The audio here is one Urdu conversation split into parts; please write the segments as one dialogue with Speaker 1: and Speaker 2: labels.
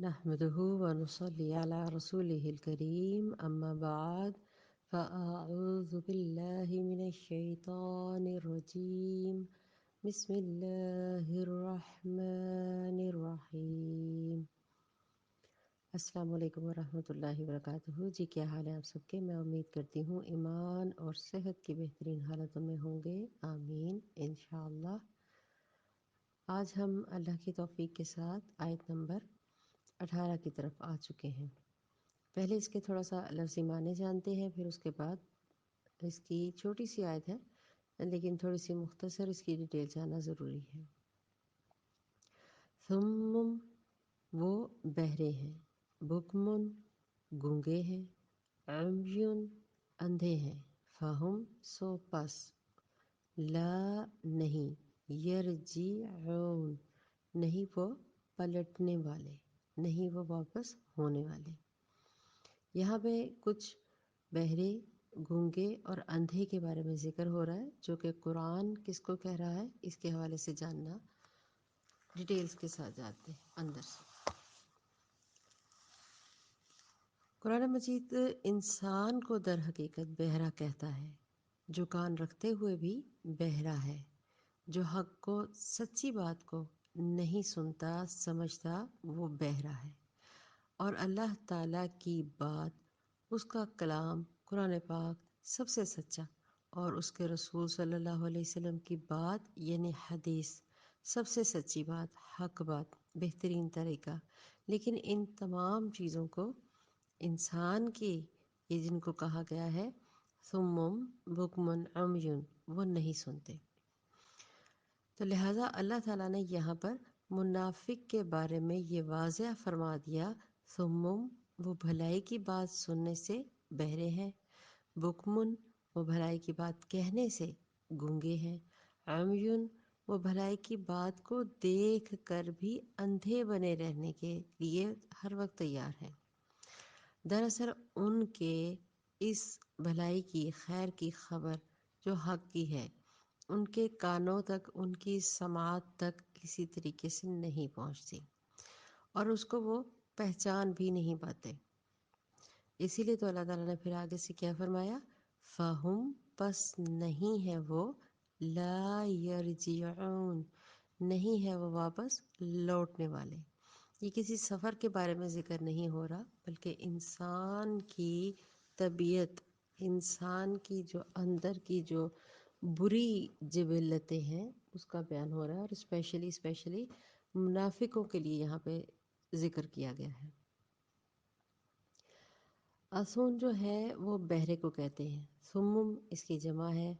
Speaker 1: نحمده ونصلي على رسوله الكريم أما بعد فأعوذ بالله من الشيطان الرجيم بسم الله الرحمن الرحیم۔ السلام علیکم ورحمۃ اللہ وبرکاتہ۔ جی کیا حال ہے آپ سب کے؟ میں امید کرتی ہوں ایمان اور صحت کی بہترین حالتوں میں ہوں گے، آمین انشاءاللہ۔ آج ہم اللہ کی توفیق کے ساتھ آیت نمبر 18 کی طرف آ چکے ہیں۔ پہلے اس کے تھوڑا سا لفظی معنی جانتے ہیں، پھر اس کے بعد اس کی چھوٹی سی آیت ہے لیکن تھوڑی سی مختصر اس کی ڈیٹیل جاننا ضروری ہے۔ ثم وہ بہرے ہیں، بکمن گونگے ہیں، عمیٌ اندھے ہیں، فہم سو پس، لا نہیں، یرجعون نہیں وہ پلٹنے والے، نہیں وہ واپس ہونے والے۔ یہاں پہ کچھ بہرے، گونگے اور اندھے کے بارے میں ذکر ہو رہا ہے، جو کہ قرآن کس کو کہہ رہا ہے اس کے حوالے سے جاننا، ڈیٹیلز کے ساتھ جاتے ہیں اندر سے۔ قرآن مجید انسان کو در حقیقت بہرا کہتا ہے، جو کان رکھتے ہوئے بھی بہرا ہے، جو حق کو، سچی بات کو نہیں سنتا سمجھتا، وہ بہرا ہے۔ اور اللہ تعالیٰ کی بات، اس کا کلام قرآن پاک سب سے سچا، اور اس کے رسول صلی اللہ علیہ وسلم کی بات یعنی حدیث سب سے سچی بات، حق بات، بہترین طریقہ۔ لیکن ان تمام چیزوں کو انسان کی، یہ جن کو کہا گیا ہے ثم بکمن عمیٌ، وہ نہیں سنتے۔ تو لہٰذا اللہ تعالیٰ نے یہاں پر منافق کے بارے میں یہ واضح فرما دیا، ثم وہ بھلائی کی بات سننے سے بہرے ہیں، بکمن وہ بھلائی کی بات کہنے سے گونگے ہیں، عمیٌ وہ بھلائی کی بات کو دیکھ کر بھی اندھے بنے رہنے کے لیے ہر وقت تیار ہیں۔ دراصل ان کے اس بھلائی کی، خیر کی خبر جو حق کی ہے، ان کے کانوں تک، ان کی سماعت تک کسی طریقے سے نہیں پہنچتی، اور اس کو وہ پہچان بھی نہیں پاتے۔ اسی لیے تو اللہ تعالیٰ نے پھر آگے سے کیا فرمایا، فہم پس نہیں ہے وہ، لا یرجعون نہیں ہے وہ واپس لوٹنے والے۔ یہ کسی سفر کے بارے میں ذکر نہیں ہو رہا، بلکہ انسان کی طبیعت، انسان کی جو اندر کی جو بری جبلتیں ہیں اس کا بیان ہو رہا ہے، اور اسپیشلی منافقوں کے لیے یہاں پہ ذکر کیا گیا ہے۔ اسون جو ہے وہ بہرے کو کہتے ہیں، سمم اس کی جمع ہے،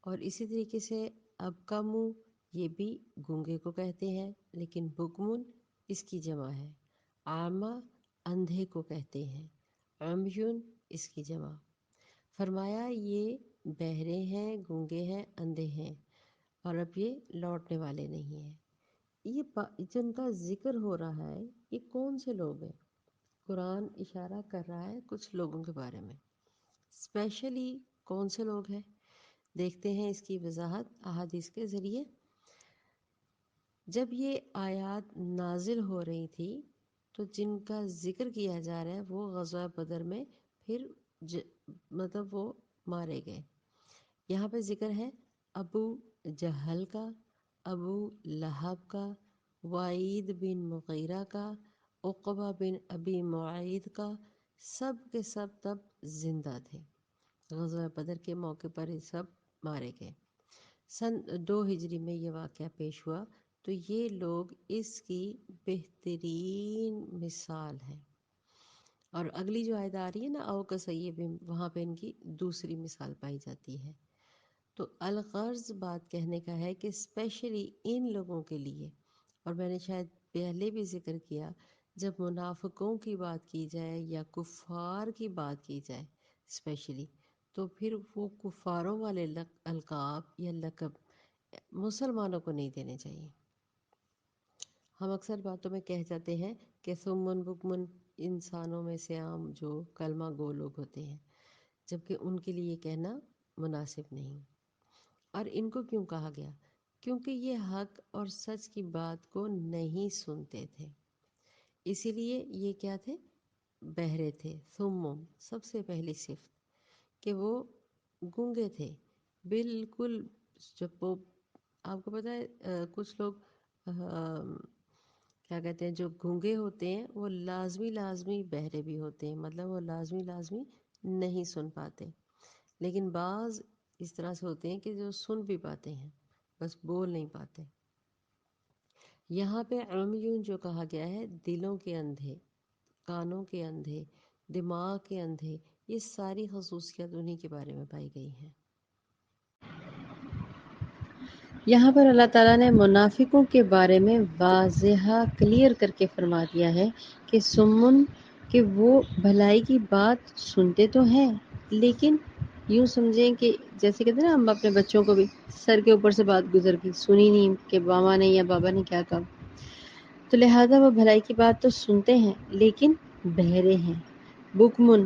Speaker 1: اور اسی طریقے سے ابکمو یہ بھی گونگے کو کہتے ہیں، لیکن بکمن اس کی جمع ہے۔ عامہ اندھے کو کہتے ہیں، عمیٌ اس کی جمع۔ فرمایا یہ بہرے ہیں، گونگے ہیں، اندھے ہیں، اور اب یہ لوٹنے والے نہیں ہیں۔ یہ جن کا ذکر ہو رہا ہے یہ کون سے لوگ ہیں؟ قرآن اشارہ کر رہا ہے کچھ لوگوں کے بارے میں، اسپیشلی کون سے لوگ ہیں؟ دیکھتے ہیں اس کی وضاحت احادیث کے ذریعے۔ جب یہ آیات نازل ہو رہی تھی تو جن کا ذکر کیا جا رہا ہے وہ غزوہ بدر میں پھر مطلب وہ مارے گئے۔ یہاں پہ ذکر ہے ابو جہل کا، ابو لہب کا، وعید بن مغیرہ کا، عقبہ بن ابی معید کا، سب کے سب تب زندہ تھے۔ غزوہ بدر کے موقع پر یہ سب مارے گئے۔ سن 2 ہجری میں یہ واقعہ پیش ہوا، تو یہ لوگ اس کی بہترین مثال ہیں۔ اور اگلی جو آیت آ رہی ہے نا، او کصیب، وہاں پہ ان کی دوسری مثال پائی جاتی ہے۔ تو الغرض بات کہنے کا ہے کہ اسپیشلی ان لوگوں کے لیے، اور میں نے شاید پہلے بھی ذکر کیا، جب منافقوں کی بات کی جائے یا کفار کی بات کی جائے اسپیشلی، تو پھر وہ کفاروں والے القاب یا لقب مسلمانوں کو نہیں دینے چاہیے۔ ہم اکثر باتوں میں کہہ جاتے ہیں کہ سمن بکمن انسانوں میں سے عام جو کلمہ گو لوگ ہوتے ہیں، جبکہ ان کے لیے یہ کہنا مناسب نہیں۔ اور ان کو کیوں کہا گیا؟ کیونکہ یہ حق اور سچ کی بات کو نہیں سنتے تھے، اسی لیے یہ کیا تھے؟ بہرے تھے. ثم، سب سے پہلی صفت کہ وہ گونگے تھے بالکل. جب وہ آپ کو پتہ ہے کچھ لوگ کیا کہتے ہیں جو گونگے ہوتے ہیں وہ لازمی بہرے بھی ہوتے ہیں، مطلب وہ لازمی نہیں سن پاتے. لیکن بعض اس طرح سے ہوتے ہیں کہ جو سن بھی پاتے ہیں، بس بول نہیں پاتے. یہاں پہ عمیون جو کہا گیا ہے، دلوں کے اندھے، کانوں کے اندھے، دماغ کے اندھے، یہ ساری خصوصیات انہی کے بارے میں پائی گئی ہیں.
Speaker 2: یہاں پر اللہ تعالیٰ نے منافقوں کے بارے میں واضح کلیئر کر کے فرما دیا ہے کہ سمن، کہ وہ بھلائی کی بات سنتے تو ہیں لیکن یوں سمجھیں کہ جیسے کہتے ہیں نا ہم اپنے بچوں کو بھی سر کے اوپر سے بات گزر گئی، سنی نہیں کہ ماما نے یا بابا نے کیا کہا، تو لہذا وہ بھلائی کی بات تو سنتے ہیں لیکن بہرے ہیں. بکمن،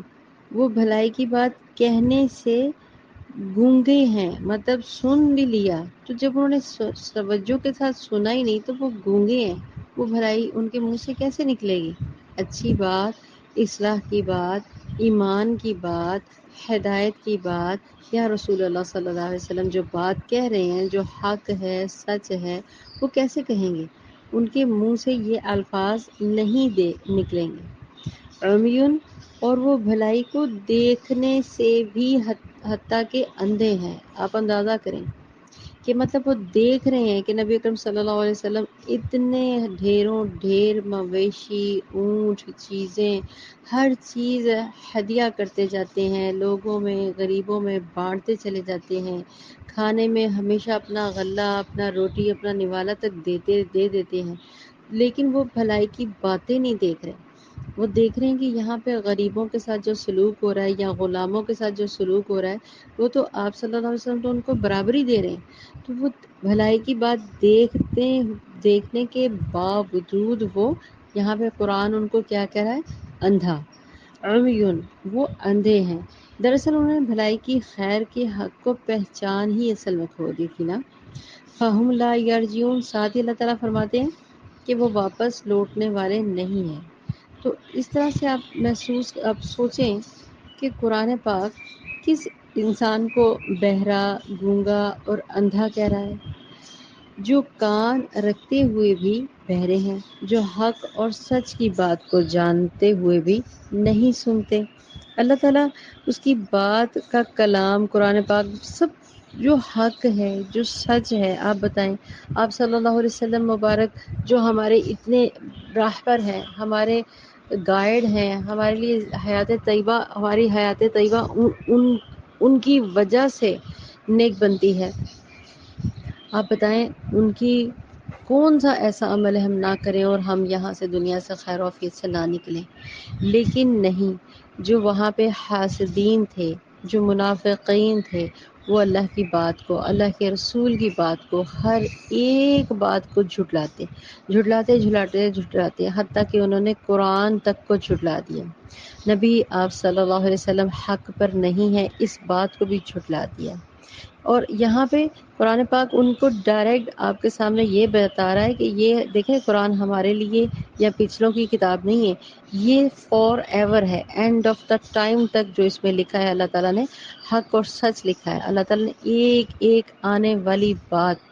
Speaker 2: وہ بھلائی کی بات کہنے سے گونگے ہیں، مطلب سن بھی لیا تو جب انہوں نے توجہ کے ساتھ سنا ہی نہیں تو وہ گونگے ہیں. وہ بھلائی ان کے منہ سے کیسے نکلے گی؟ اچھی بات، اصلاح کی بات، ایمان کی بات، ہدایت کی بات، یا رسول اللہ صلی اللہ علیہ وسلم جو بات کہہ رہے ہیں، جو حق ہے، سچ ہے، وہ کیسے کہیں گے؟ ان کے منہ سے یہ الفاظ نہیں نکلیں گے. عمیون، اور وہ بھلائی کو دیکھنے سے بھی حتیٰ کہ اندھے ہیں. آپ اندازہ کریں کہ مطلب وہ دیکھ رہے ہیں کہ نبی اکرم صلی اللہ علیہ وسلم اتنے ڈھیر مویشی، اونٹ، چیزیں، ہر چیز ہدیہ کرتے جاتے ہیں، لوگوں میں، غریبوں میں بانٹتے چلے جاتے ہیں، کھانے میں ہمیشہ اپنا غلہ، اپنا روٹی، اپنا نوالا تک دے دیتے ہیں، لیکن وہ بھلائی کی باتیں نہیں دیکھ رہے. وہ دیکھ رہے ہیں کہ یہاں پہ غریبوں کے ساتھ جو سلوک ہو رہا ہے یا غلاموں کے ساتھ جو سلوک ہو رہا ہے وہ تو آپ صلی اللہ علیہ وسلم تو ان کو برابری دے رہے ہیں. تو وہ بھلائی کی بات دیکھنے کے باوجود وہ یہاں پہ قرآن ان کو کیا کہہ رہا ہے؟ اندھا. عمیون، وہ اندھے ہیں. دراصل انہوں نے بھلائی کی، خیر کے حق کو پہچان ہی اصل میں کھو دی تھی نا. فہم لا یرجعون، ساتھ ہی اللہ تعالیٰ فرماتے ہیں کہ وہ واپس لوٹنے والے نہیں ہیں. تو اس طرح سے آپ سوچیں کہ قرآن پاک کس انسان کو بہرا، گونگا اور اندھا کہہ رہا ہے؟ جو کان رکھتے ہوئے بھی بہرے ہیں، جو حق اور سچ کی بات کو جانتے ہوئے بھی نہیں سنتے. اللہ تعالیٰ اس کی بات کا کلام قرآن پاک سب جو حق ہے، جو سچ ہے، آپ بتائیں، آپ صلی اللہ علیہ وسلم مبارک جو ہمارے اتنے راہبر ہیں، ہمارے گائیڈ ہیں، ہمارے لیے حیات طیبہ، ہماری حیات طیبہ ان کی وجہ سے نیک بنتی ہے. آپ بتائیں ان کی کون سا ایسا عمل ہم نہ کریں اور ہم یہاں سے دنیا سے خیر و عافیت سے نہ نکلیں. لیکن نہیں، جو وہاں پہ حاسدین تھے، جو منافقین تھے، وہ اللہ کی بات کو، اللہ کے رسول کی بات کو، ہر ایک بات کو جھٹلاتے، حتیٰ کہ انہوں نے قرآن تک کو جھٹلا دیا. نبی آپ صلی اللہ علیہ وسلم حق پر نہیں ہے، اس بات کو بھی جھٹلا دیا. اور یہاں پہ قرآن پاک ان کو ڈائریکٹ آپ کے سامنے یہ بتا رہا ہے کہ یہ دیکھیں قرآن ہمارے لیے یا پچھلوں کی کتاب نہیں ہے، یہ فار ایور ہے، اینڈ آف دا ٹائم تک جو اس میں لکھا ہے اللہ تعالیٰ نے حق اور سچ لکھا ہے. اللہ تعالیٰ نے ایک ایک آنے والی بات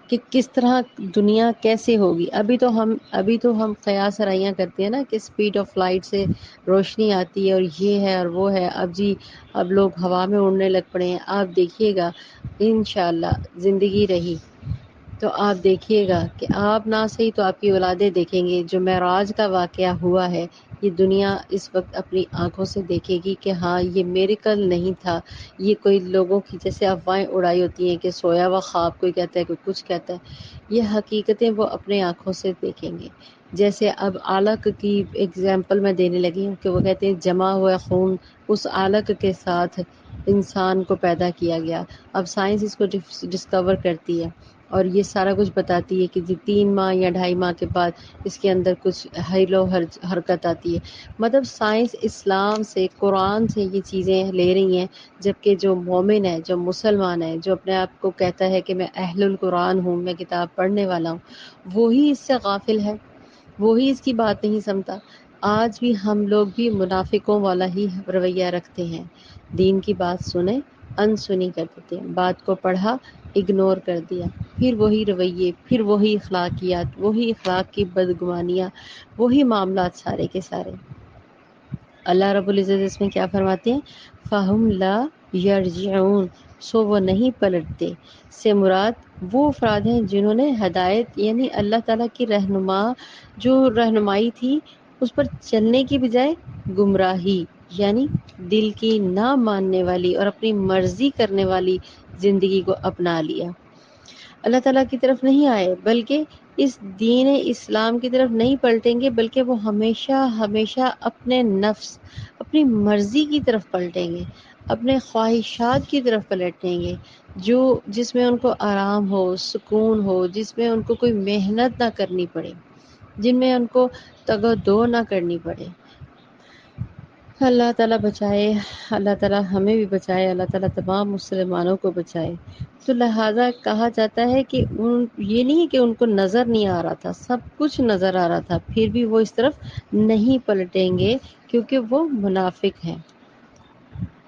Speaker 2: کہ کس طرح دنیا کیسے ہوگی. ابھی تو ہم قیاس آرائیاں کرتے ہیں نا کہ اسپیڈ آف لائٹ سے روشنی آتی ہے اور یہ ہے اور وہ ہے. اب لوگ ہوا میں اڑنے لگ پڑے ہیں. آپ دیکھیے گا انشاءاللہ زندگی رہی تو آپ دیکھیے گا کہ آپ نہ صحیح تو آپ کی اولادیں دیکھیں گے جو معراج کا واقعہ ہوا ہے. یہ دنیا اس وقت اپنی آنکھوں سے دیکھے گی کہ ہاں یہ میریکل نہیں تھا، یہ کوئی لوگوں کی جیسے افواہیں اڑائی ہوتی ہیں کہ سویا ہوا خواب کوئی کہتا ہے، کوئی کچھ کہتا ہے. یہ حقیقتیں وہ اپنے آنکھوں سے دیکھیں گے. جیسے اب علق کی ایگزامپل میں دینے لگی ہوں کہ وہ کہتے ہیں جمع ہوا خون، اس علق کے ساتھ انسان کو پیدا کیا گیا. اب سائنس اس کو ڈسکور کرتی ہے اور یہ سارا کچھ بتاتی ہے کہ 3 ماہ یا 2.5 ماہ کے بعد اس کے اندر کچھ حیلو حرکت آتی ہے. مطلب سائنس اسلام سے، قرآن سے یہ چیزیں لے رہی ہیں، جبکہ جو مومن ہے، جو مسلمان ہے، جو اپنے آپ کو کہتا ہے کہ میں اہل القرآن ہوں، میں کتاب پڑھنے والا ہوں، وہی اس سے غافل ہے. وہی اس کی بات نہیں سمجھتا۔ آج بھی ہم لوگ بھی منافقوں والا ہی رویہ رکھتے ہیں۔ دین کی بات سنیں، انسنی کر دیتے ہیں، بات کو پڑھا، اگنور کر دیا، پھر وہی رویے، پھر وہی اخلاقیات، وہی اخلاق کی بدگمانیاں، وہی معاملات سارے کے سارے۔ اللہ رب العزت اس میں کیا فرماتے ہیں؟ فَهُمْ لَا يَرْجِعُونَ، سو وہ نہیں پلٹتے۔ سے مراد وہ افراد ہیں جنہوں نے ہدایت یعنی اللہ تعالیٰ کی جو رہنمائی تھی اس پر چلنے کی بجائے گمراہی یعنی دل کی نہ ماننے والی اور اپنی مرضی کرنے والی زندگی کو اپنا لیا۔ اللہ تعالیٰ کی طرف نہیں آئے، بلکہ اس دین اسلام کی طرف نہیں پلٹیں گے، بلکہ وہ ہمیشہ ہمیشہ اپنے نفس، اپنی مرضی کی طرف پلٹیں گے، اپنے خواہشات کی طرف پلٹیں گے، جس میں ان کو آرام ہو، سکون ہو، جس میں ان کو کوئی محنت نہ کرنی پڑے، جن میں ان کو تگ و دو نہ کرنی پڑے۔ اللہ تعالیٰ بچائے، اللہ تعالیٰ ہمیں بھی بچائے، اللہ تعالیٰ تمام مسلمانوں کو بچائے۔ تو لہٰذا کہا جاتا ہے کہ یہ نہیں کہ ان کو نظر نہیں آ رہا تھا، سب کچھ نظر آ رہا تھا، پھر بھی وہ اس طرف نہیں پلٹیں گے کیونکہ وہ منافق ہیں۔